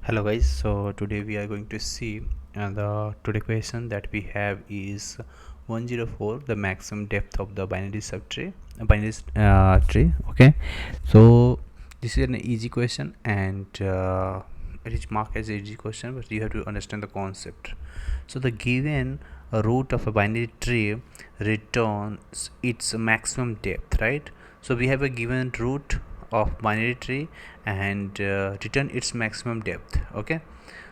Hello guys, so today we are going to see the today question that we have is 104, the maximum depth of the binary subtree binary tree. Okay, so this is an easy question and it is marked as an easy question, but you have to understand the concept. So the given root of a binary tree returns its maximum depth, right? So we have a given root of binary tree and return its maximum depth. Okay,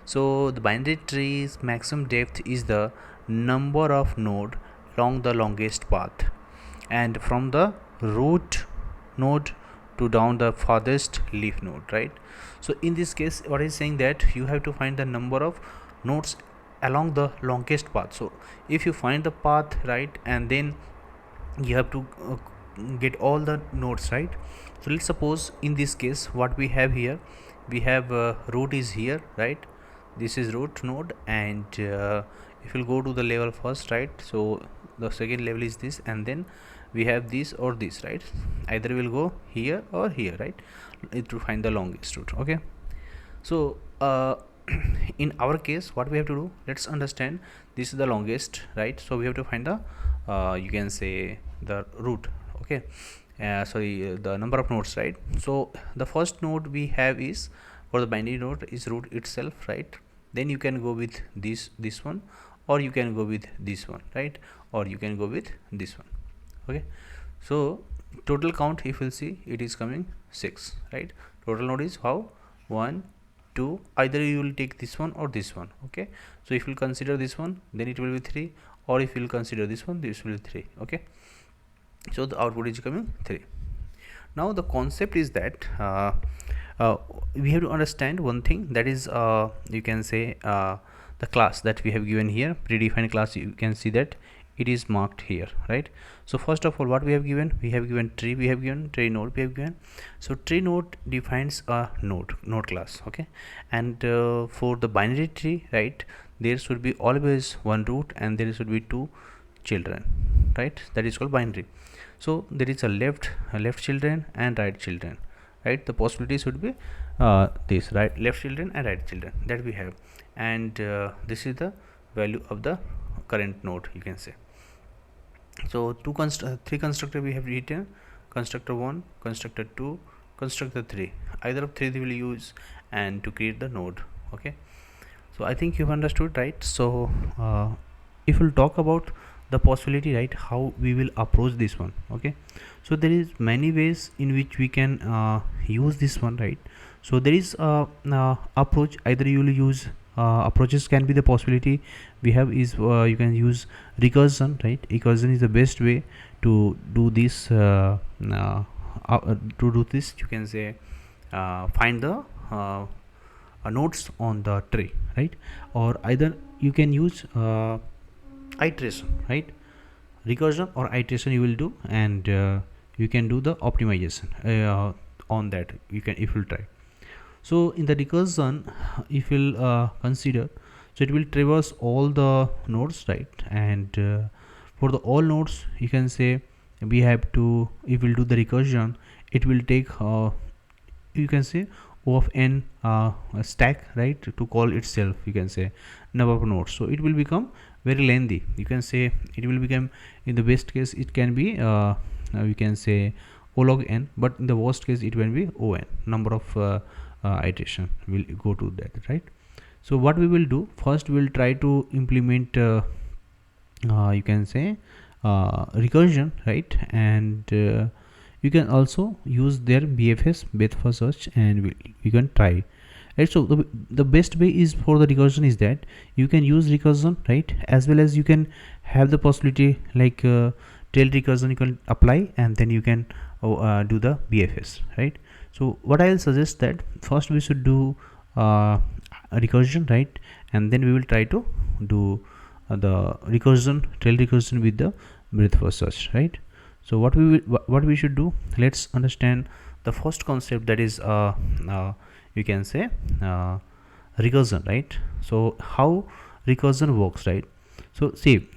so the binary tree's maximum depth is the number of node along the longest path, and from the root node to down the farthest leaf node, right? So in this case, what is saying that you have to find the number of nodes along the longest path. So if you find the path, right, and then you have to get all the nodes, right? So let's suppose in this case what we have here, we have root is here, right? This is root node, and if you'll go to the level first, right? So the second level is this, and then we have this or this, right? Either we'll go here or here, right, to find the longest root. Okay, so in our case what we have to do, let's understand this is the longest, right? So we have to find the you can say the root. Okay, the number of nodes, right? So the first node we have is, for the binary node, is root itself, right? Then you can go with this one, or you can go with this one, right? Or you can go with this one. Okay, so total count, if you'll see, it is coming 6, right? Total node is how? 1 2, either you will take this one or this one. Okay, so if you consider this one, then it will be 3, or if you will consider this one, this will be 3. Okay, so the output is coming 3. Now the concept is that we have to understand one thing, that is you can say the class that we have given here, predefined class. You can see that it is marked here, right? So first of all, what we have given tree, we have given tree node, we have given. So tree node defines a node class. Okay, and for the binary tree, right, there should be always one root and there should be two children, right? That is called binary. So there is a left children and right children, right? The possibilities would be this, right, left children and right children, that we have, and this is the value of the current node, you can say. So three constructor we have written: constructor 1, constructor 2, constructor 3. Either of three they will use and to create the node. Okay, so I think you've understood, right? So if we'll talk about the possibility, right, how we will approach this one. Okay, so there is many ways in which we can use this one, right? So there is approach, either you will use approaches can be the possibility we have is you can use recursion, right? Recursion is the best way to do this you can say find the nodes on the tree, right? Or either you can use iteration, right? Recursion or iteration you will do, and you can do the optimization on that, you can, if you try. So in the recursion, if you'll consider, so it will traverse all the nodes, right? And for the all nodes, you can say we have to, if we'll do the recursion, it will take you can say O of n stack, right, to call itself, you can say, number of nodes. So it will become very lengthy, you can say. It will become, in the best case it can be you can say O log n, but in the worst case it will be O n, number of iteration will go to that, right? So what we will do, first we will try to implement you can say recursion, right? And you can also use their BFS, breadth first search, and we can try, right? So the best way is for the recursion is that you can use recursion, right, as well as you can have the possibility like tail recursion you can apply, and then you can do the BFS, right? So what I'll suggest, that first we should do recursion, right, and then we will try to do the recursion, tail recursion with the breadth first search, right? So what we should do, let's understand the first concept, that is you can say recursion, right? So how recursion works, right? So see,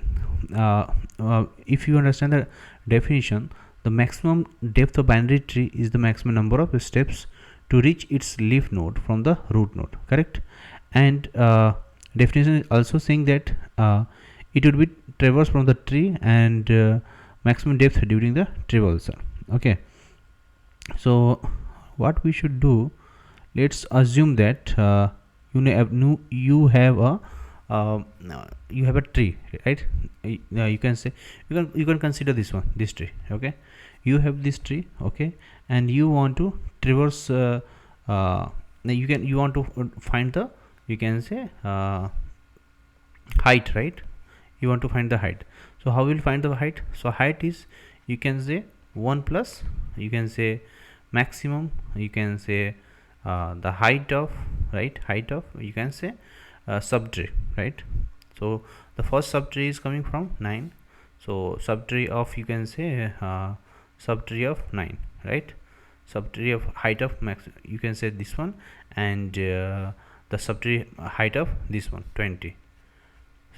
if you understand the definition, the maximum depth of binary tree is the maximum number of steps to reach its leaf node from the root node, correct? And definition is also saying that it would be traversed from the tree and maximum depth during the traversal. Okay, so what we should do, let's assume that uh, you have a tree, right? You can say, you can consider this tree. Okay, you have this tree, okay, and you want to traverse you want to find the, you can say, height, right? You want to find the height. So how will find the height? So height is, you can say, 1 plus, you can say, maximum, you can say, the height of, right, height of, you can say, subtree, right? So the first subtree is coming from 9, so subtree of, you can say, subtree of 9, right? Subtree of height of max, you can say this one, and the subtree height of this one, 20,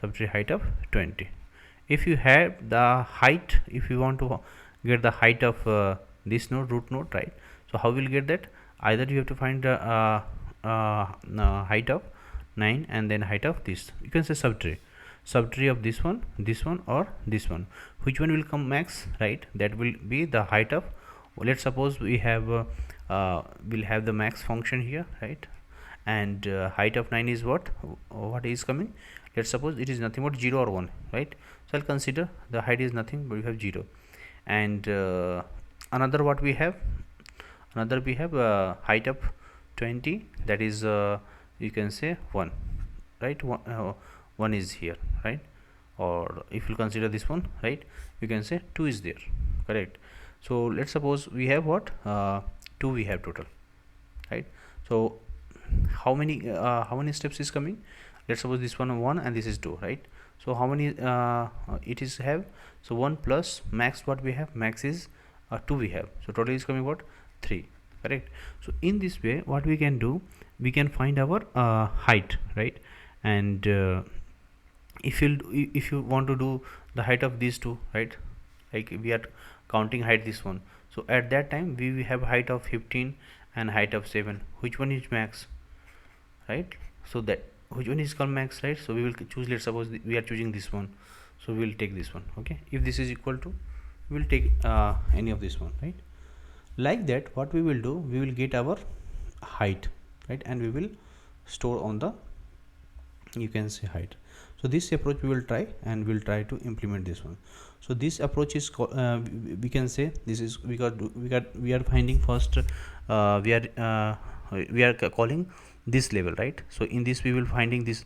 subtree height of 20. If you have the height, if you want to get the height of this node, root node, right? So how will you get that? Either you have to find the height of 9 and then height of this, you can say, subtree of this one, or this one. Which one will come max, right? That will be the height of, let's suppose we have will have the max function here, right? And height of 9 is what is coming? Let's suppose it is nothing but 0 or 1, right? So I'll consider the height is nothing but we have 0. And another what we have, another we have height of 20, that is you can say 1, right? 1 is here, right? Or if you consider this one, right, you can say 2 is there, correct? So let's suppose we have what 2 we have total, right? So how many steps is coming? Let's suppose this one 1 and this is 2, right? So how many it is have? So 1 plus max, what we have, max is 2 we have, so total is coming what, 3, correct? So in this way what we can do, we can find our height, right? And if you want to do the height of these two, right, like we are counting height this one, so at that time we will have height of 15 and height of 7, which one is max, right? So that which one is called max, right? So we will choose, let's suppose we are choosing this one, so we will take this one, okay? If this is equal to, we will take any of this one, right? Like that what we will do, we will get our height, right? And we will store on the, you can say, height. So this approach we will try, and we'll try to implement this one. So this approach is we can say, this is we are finding first we are calling this level, right? So in this we will finding this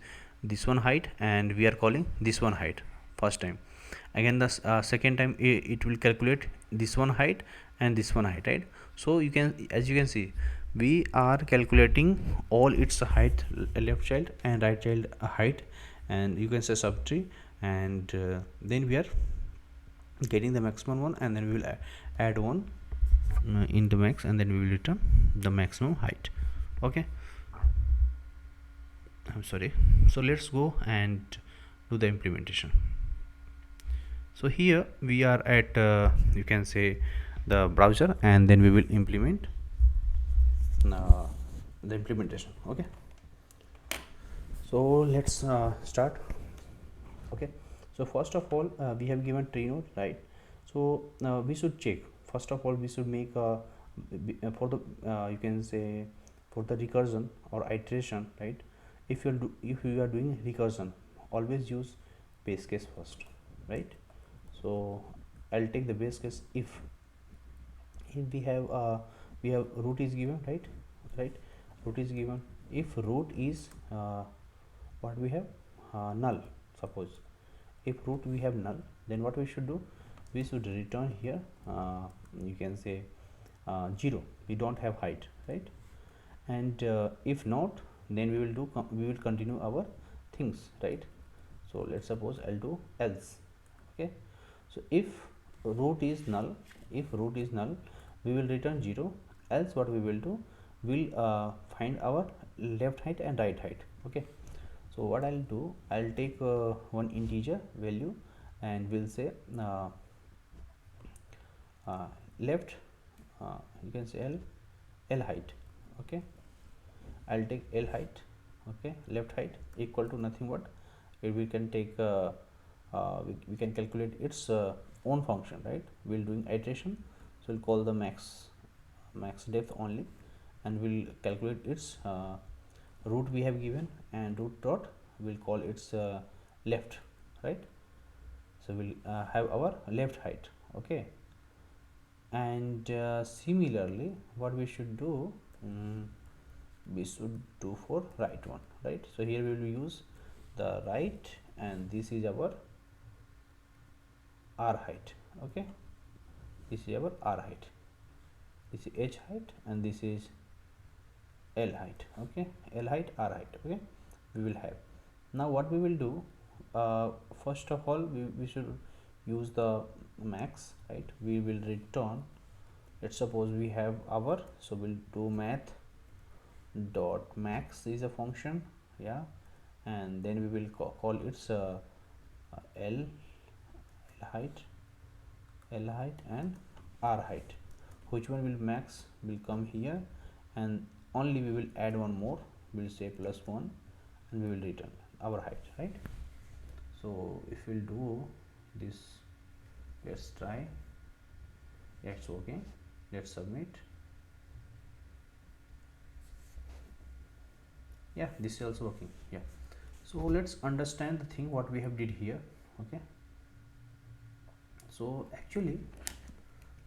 one height, and we are calling this one height first time. Again the second time it will calculate this one height and this one height, right? So you can, as you can see, we are calculating all its height, left child and right child height, and you can say subtree, and then we are getting the maximum one, and then we will add one in the max, and then we will return the maximum height. Okay, I'm sorry. So let's go and do the implementation. So here we are at you can say the browser, and then we will implement the implementation. Okay, so let's start. Okay, so first of all we have given tree node, right? So we should check, first of all we should make for the you can say, for the recursion or iteration, right? If you are doing recursion, always use base case first, right? So I'll take the base case. If we have root is given, right, root is given. If root is what we have, null, suppose if root we have null, then what we should do, we should return here you can say 0, we don't have height, right? And if not, then we will continue our things, right? So let's suppose I'll do else. Okay, so if root is null, we will return 0, else what we will do, we'll find our left height and right height. Okay, so what I'll do, I'll take one integer value, and we'll say left you can say L height. Okay, I'll take L height. Okay, left height equal to nothing but we can take we can calculate its own function, right? We'll doing iteration, so we'll call the max depth only, and we'll calculate its root we have given, and root dot we'll call its left, right? So we'll have our left height. Okay, and similarly what we should do, we should do for right one, right? So here we will use the right, and this is our r height. Okay, this is our r height, this is h height, and this is L height. Okay, L height, R height. Okay, we will have. Now what we will do, first of all we should use the max, right? We will return, let's suppose we have our, so we'll do math dot max is a function, yeah, and then we will call its L height, L height, and R height. Which one will max will come here, and only we will add one more, we'll say +1, and we will return our height, right? So if we'll do this, let's try, that's okay, let's submit. Yeah, this is also working. Yeah, so let's understand the thing what we have did here. Okay, so actually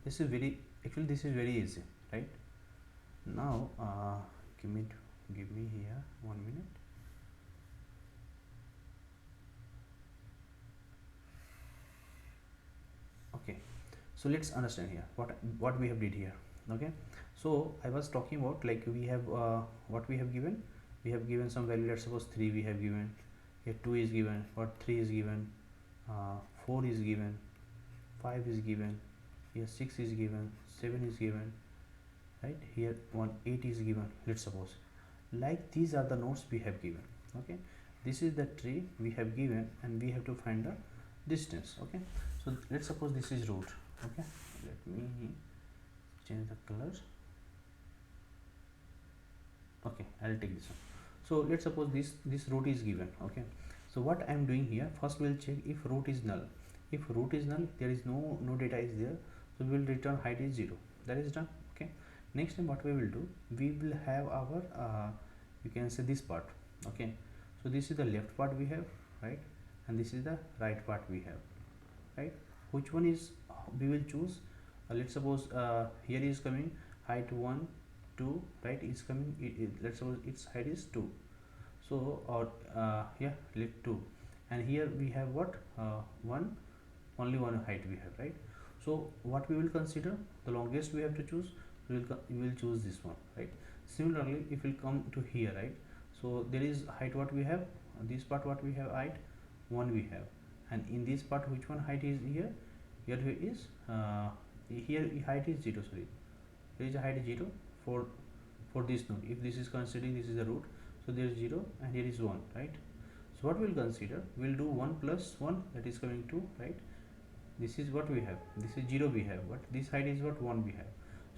this is very easy, right? Now give me here 1 minute. Okay, so let's understand here what we have did here. Okay, so I was talking about, like, we have what we have given, we have given some value, let's suppose 3 we have given here, 2 is given, what 3 is given, 4 is given, 5 is given here, 6 is given, 7 is given, right? Here 8 is given, let's suppose. Like, these are the nodes we have given. Okay, this is the tree we have given, and we have to find the distance. Okay, so let's suppose this is root. Okay, let me change the colors. Okay, I'll take this one. So let's suppose this root is given. Okay, so what I'm doing here, first we'll check if root is null. If root is null, there is no data is there, so we will return height is 0. That is done. Okay, next time what we will do, we will have our you can say this part. Okay, so this is the left part we have, right, and this is the right part we have, right? Which one is we will choose? Let's suppose here is coming height 1 2, right? Is coming let's suppose its height is 2, so or yeah, let 2, and here we have what, 1, only one height we have, right? So what we will consider, the longest we have to choose, we will choose this one, right? Similarly, if we come to here, right, so there is height what we have, this part what we have height 1 we have, and in this part which one height is here, here is here height is 0, sorry, there is a height 0 for this node. If this is considering this is the root, so there is 0 and here is 1, right? So what we'll consider, we'll do 1 plus 1, that is coming 2, right? This is what we have, this is 0 we have, but this height is what 1 we have.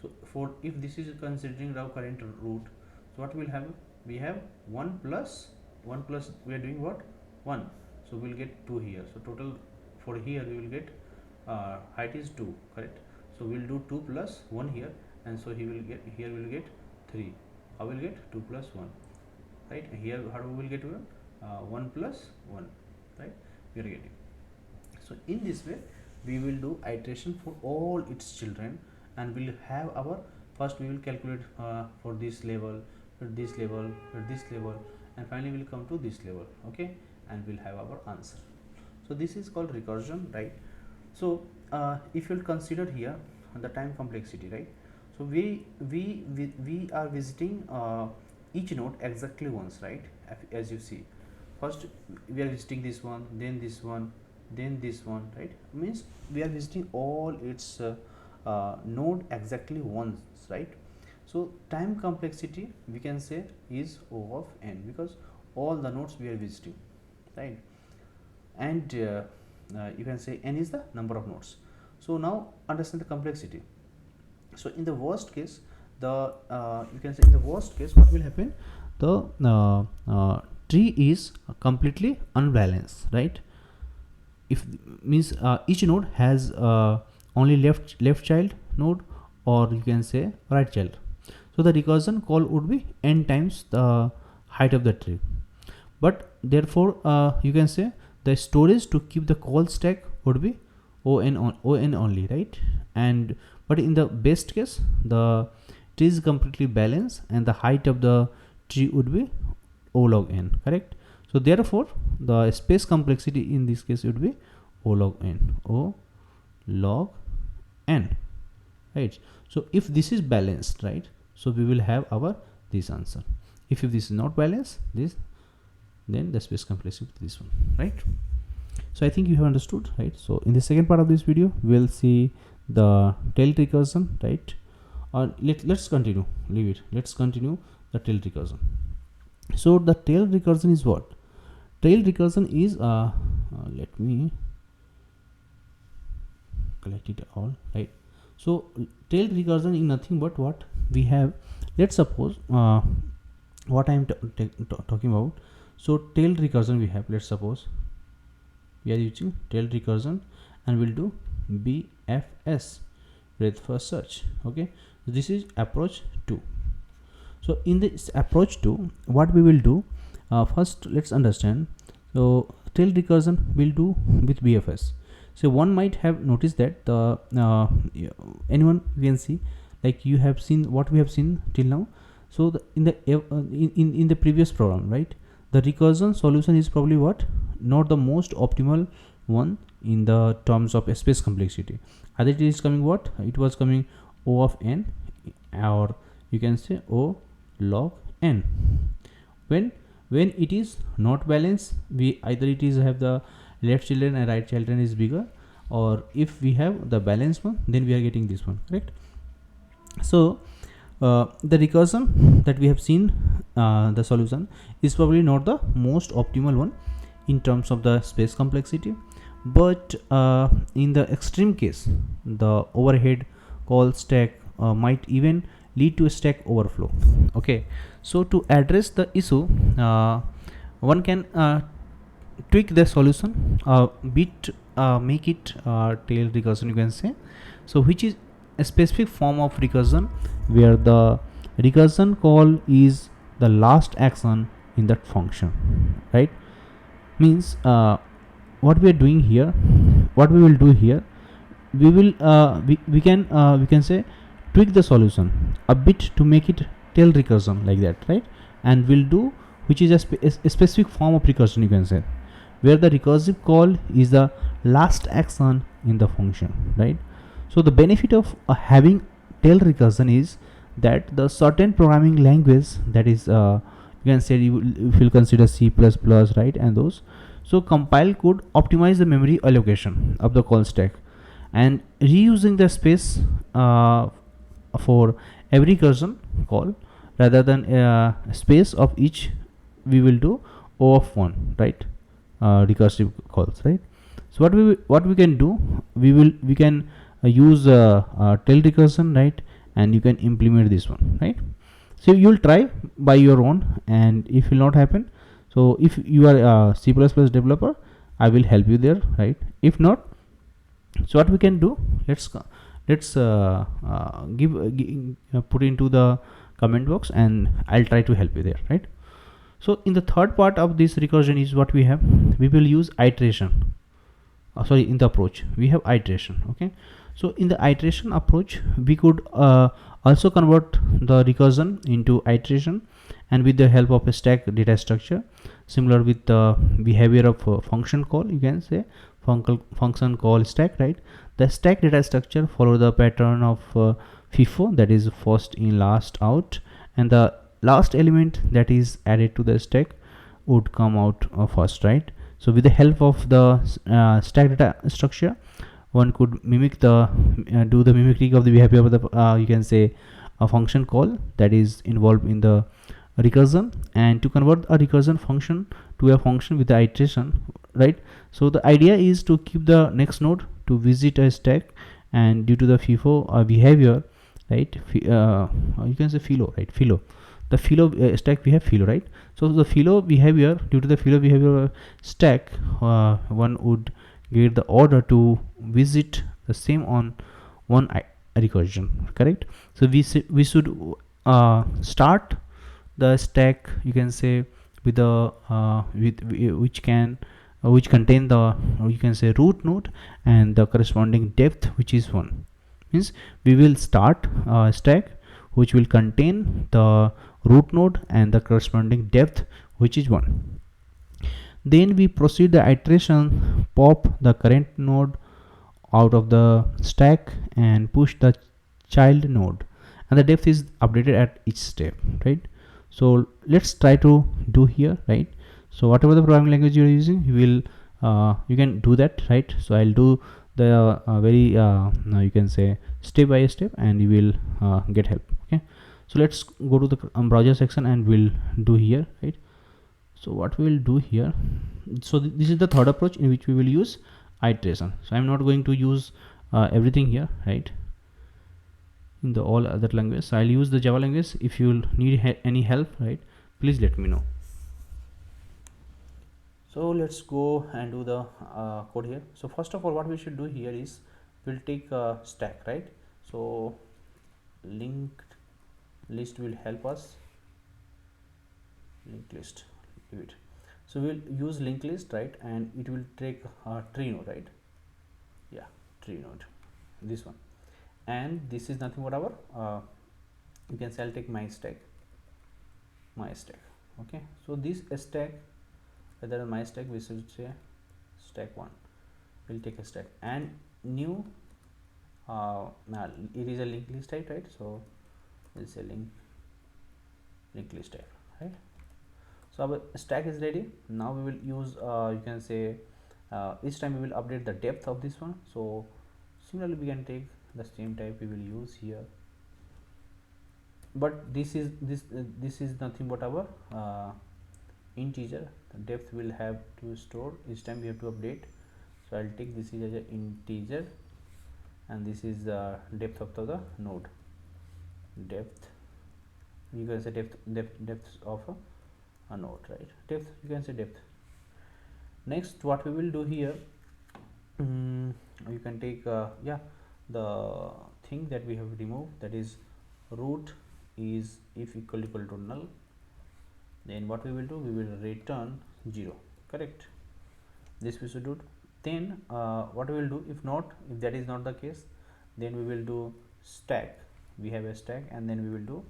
So for if this is considering our current root, so what we'll have, we have 1 plus we are doing what, 1, so we'll get 2 here. So total for here we will get height is 2, correct? So we'll do 2 plus 1 here, and so he will get, here we will get 3. I will get 2 plus 1, right? Here how we will get 1 plus 1, right? We are getting. So in this way we will do iteration for all its children, and we'll have our, first we will calculate for this level, for this level, for this level, and finally we'll come to this level. Okay, and we'll have our answer. So this is called recursion, right? So if you'll consider here the time complexity, right? So we are visiting each node exactly once, right? As you see, first we are visiting this one, then this one, then this one, right? Means we are visiting all its node exactly once, right? So time complexity we can say is O of n, because all the nodes we are visiting, right? And you can say n is the number of nodes. So now understand the complexity. So in the worst case, the you can say in the worst case what will happen, the tree is completely unbalanced, right? If means each node has only left child node, or you can say right child, so the recursion call would be n times the height of the tree. But therefore you can say the storage to keep the call stack would be on only, right? And but in the best case the tree is completely balanced and the height of the tree would be O log n, correct? So therefore the space complexity in this case would be O log log n, right? So if this is balanced, right, so we will have our this answer. If this is not balanced, this, then the space complexity with this one, right? So I think you have understood, right? So in the second part of this video we'll see the tail recursion, right? Let's continue, leave it, let's continue the tail recursion. So the tail recursion is what? Tail recursion is let me collect it all, right? So tail recursion is nothing but what we have. Let's suppose what I am talking about. So tail recursion we have, let's suppose we are using tail recursion and we'll do BFS, breadth first search. Okay, so this is approach 2. So in this approach 2 what we will do, first let's understand. So tail recursion will do with BFS. So one might have noticed that the anyone can see, like you have seen what we have seen till now. So in the previous program, right, the recursion solution is probably what, not the most optimal one in the terms of space complexity. Either it is coming what, it was coming O of n, or you can say O log n. When it is not balanced, we either it is have the left children and right children is bigger, or if we have the balanced one, then we are getting this one, correct? So the recursion that we have seen, the solution is probably not the most optimal one in terms of the space complexity, but in the extreme case the overhead call stack might even lead to a stack overflow. Okay, so to address the issue, one can tweak the solution a bit, make it tail recursion, you can say. So which is a specific form of recursion where the recursion call is the last action in that function, right? Means what we are doing here, what we will do here, we will we can say tweak the solution a bit to make it tail recursion, like that, right? And we'll do which is a specific form of recursion, you can say, where the recursive call is the last action in the function, right? So the benefit of having tail recursion is that the certain programming language, that is you can say if you consider C++, right, and those, so compile could optimize the memory allocation of the call stack and reusing the space for every recursion call, rather than space of each we will do O of 1, right, recursive calls, right? So what we can do, we can use tail recursion, right, and you can implement this one, right? So you'll try by your own, and if it will not happen, so if you are a C++ developer, I will help you there, right? If not, so what we can do, let's put into the comment box and I'll try to help you there, right? So in the third part of this recursion is what we have, we will use iteration. In the approach we have iteration. Okay, so in the iteration approach we could also convert the recursion into iteration, and with the help of a stack data structure similar with the behavior of function call, you can say function call stack, right? The stack data structure follow the pattern of FIFO, that is first in last out, and the last element that is added to the stack would come out first, right? So with the help of the stack data structure, one could mimic the do the mimicry of the behavior of the you can say a function call that is involved in the recursion, and to convert a recursion function to a function with the iteration, right? So the idea is to keep the next node to visit a stack, and due to the FIFO behavior, right? You can say philo, right? Philo, the philo stack we have philo, right? So the philo behavior, due to the philo behavior stack, one would get the order to visit the same on one recursion, correct? So we should start the stack, you can say, with the which contain the, you can say, root node and the corresponding depth, which is 1. Means we will start a stack which will contain the root node and the corresponding depth, which is 1. Then we proceed the iteration, pop the current node out of the stack and push the child node, and the depth is updated at each step, right? So let's try to do here, right? So whatever the programming language you're using, you can do that, right? So I'll do the very you can say step by step, and you will get help. Okay, so let's go to the browser section and we'll do here, right? So what we will do here, so this is the third approach in which we will use iteration. So I'm not going to use everything here, right, in the all other language. So I'll use the Java language. If you need any help, right, please let me know. So let's go and do the code here. So first of all, what we should do here is we'll take a stack, right? So linked list will help us. Linked list, leave it. So we'll use linked list, right, and it will take a tree node, right? Yeah, tree node, this one, and this is nothing but our you can say, I'll take my stack. Okay, so this stack, rather than my stack, we should say stack 1. We'll take a stack and new now it is a linked list type, right? So we'll say linked list type, right? So our stack is ready. Now we will use you can say each time we will update the depth of this one. So similarly we can take the same type we will use here, but this is nothing but our integer. The depth will have to store each time we have to update. So I'll take this is as an integer, and this is the depth of the node. Depth, you can say depth of a node, right? Depth, you can say depth. Next, what we will do here, you can take the thing that we have removed, that is root is if equal to null. Then what we will do, we will return 0, correct? This we should do. Then what we will do, if that is not the case, then we will do stack. We have a stack, and then we will do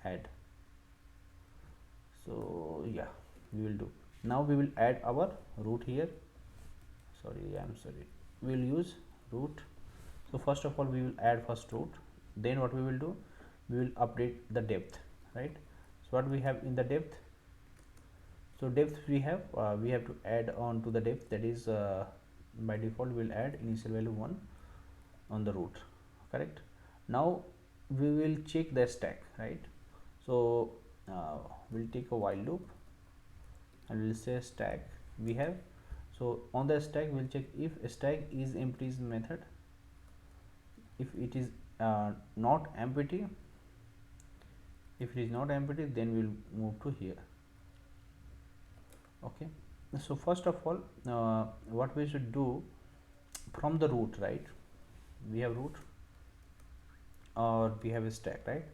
add. So yeah, we will do. Now we will add our root here. We will use root. So first of all, we will add first root. Then what we will do, we will update the depth, right? So what we have in the depth, so depth we have to add on to the depth, that is by default we will add initial value 1 on the root, correct? Now we will check the stack, right? So we'll take a while loop and we'll say stack we have. So on the stack we'll check if stack is empty method. If it is not empty, then we'll move to here. Okay, so first of all what we should do, from the root, right, we have root or we have a stack, right?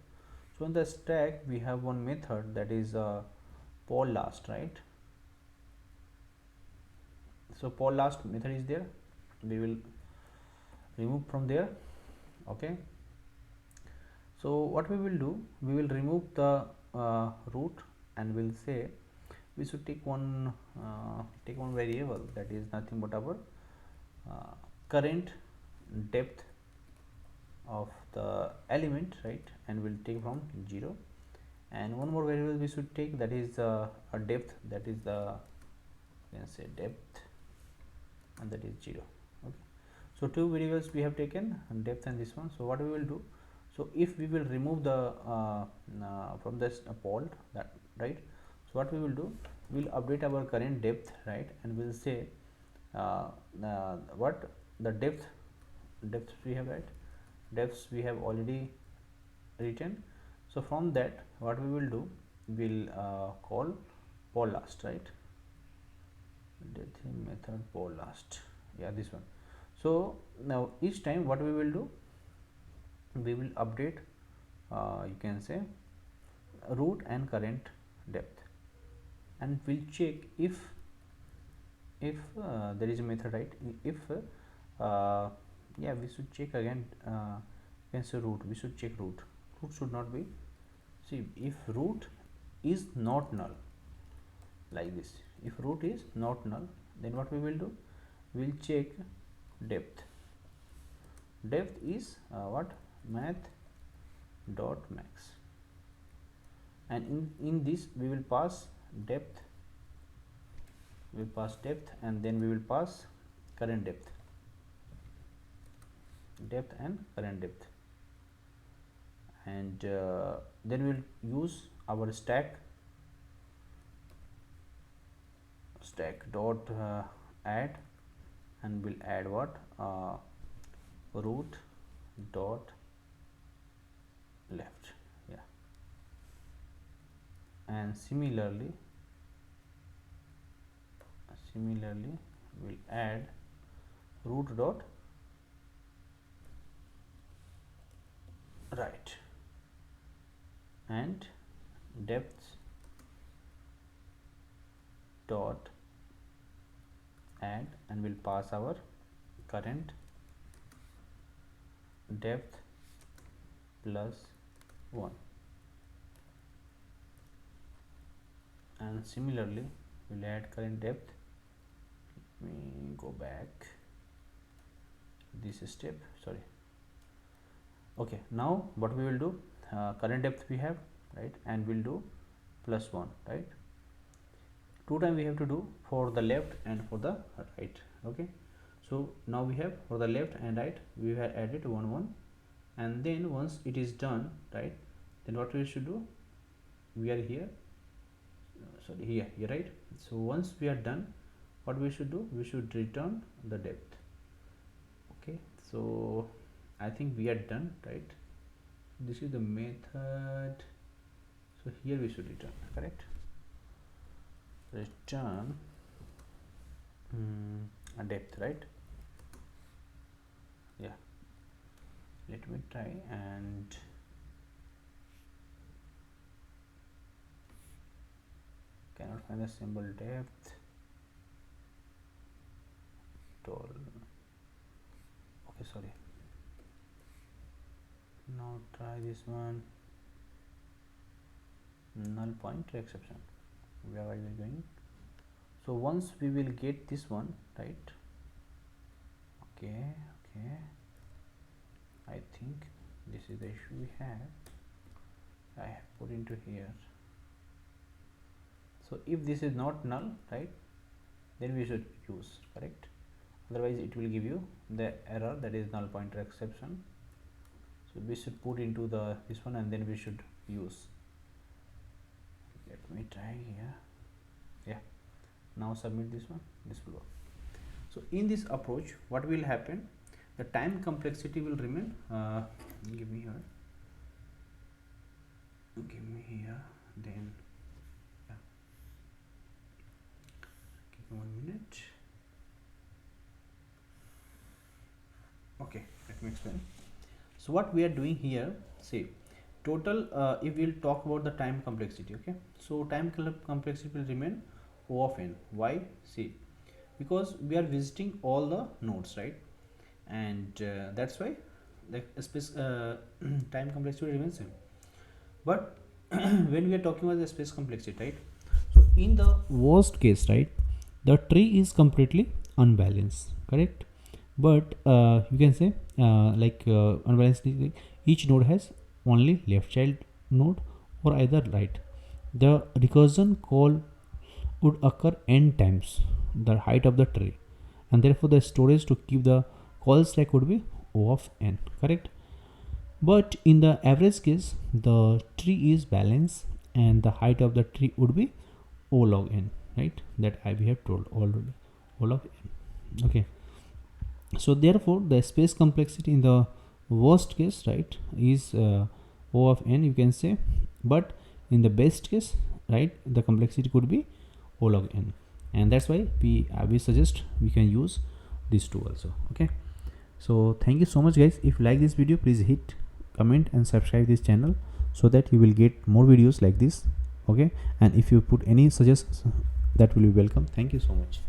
So in the stack we have one method, that is poll last, right? So poll last method is there, we will remove from there. Okay, so what we will do, we will remove the root, and we'll say we should take one variable, that is nothing but our current depth of the element, right, and we'll take from 0, and one more variable we should take, that is a depth, that is the, you can say, depth, and that is 0. Okay, so two variables we have taken, depth and this one. So what we will do, so if we will remove the from this poll, that, right, so what we will do, we will update our current depth, right, and we'll say what the depths we have, right? Depths we have already written. So from that what we will do, we'll call poll last, right? Method poll last, yeah, this one. So now each time what we will do, we will update you can say root and current depth, and we'll check if there is a method, right? If yeah, we should check again, you can say root, we should check root should not be, see, if root is not null, like this, if root is not null, then what we will do, we'll check depth. Depth is what, math dot max, and in this we will pass depth, and then we will pass current depth and current depth, and then we will use our stack dot add, and we'll add what, root dot left, yeah, and similarly we'll add root dot right, and depth dot add, and we'll pass our current depth plus 1, and similarly we'll add current depth. Let me go back this step, sorry. Okay, now what we will do, current depth we have, right, and we'll do plus 1, right? 2 times we have to do for the left and for the right. Okay, so now we have for the left and right we have added 1 1, and then once it is done, right, then what we should do, we are here, sorry, here, right? So once we are done, what we should do, we should return the depth. Okay, so I think we are done, right? This is the method, so here we should return, correct, return a depth, right? Yeah, let me try, and cannot find the symbol depth tool. Okay, sorry, now try this one, null pointer exception, where are we going? So once we will get this one, right? Okay, I think this is the issue we have. I have put into here. So if this is not null, right, then we should use, correct, otherwise it will give you the error, that is null pointer exception. So we should put into the this one, and then we should use. Let me try here. Yeah, now submit this one, this will work. So in this approach what will happen, the time complexity will remain, give me here, then yeah, give me 1 minute. Okay, let me explain. So what we are doing here, see, total if we'll talk about the time complexity, okay, so time complexity will remain O of n. Why? See, because we are visiting all the nodes, right, and that's why the space time complexity remains same. But when we are talking about the space complexity, right, so in the worst case, right, the tree is completely unbalanced, correct, but you can say unbalanced, each node has only left child node or either right. The recursion call would occur n times the height of the tree, and therefore the storage to keep the call stack would be O of n, correct. But in the average case, the tree is balanced and the height of the tree would be O log n, right, that we have told already, O log n. Okay, so therefore the space complexity in the worst case, right, is O of n, you can say, but in the best case, right, the complexity could be O log n, and that's why we suggest we can use these two also. Okay, so thank you so much guys. If you like this video, please hit comment and subscribe this channel so that you will get more videos like this. Okay, and if you put any suggestions, that will be welcome. Thank you so much.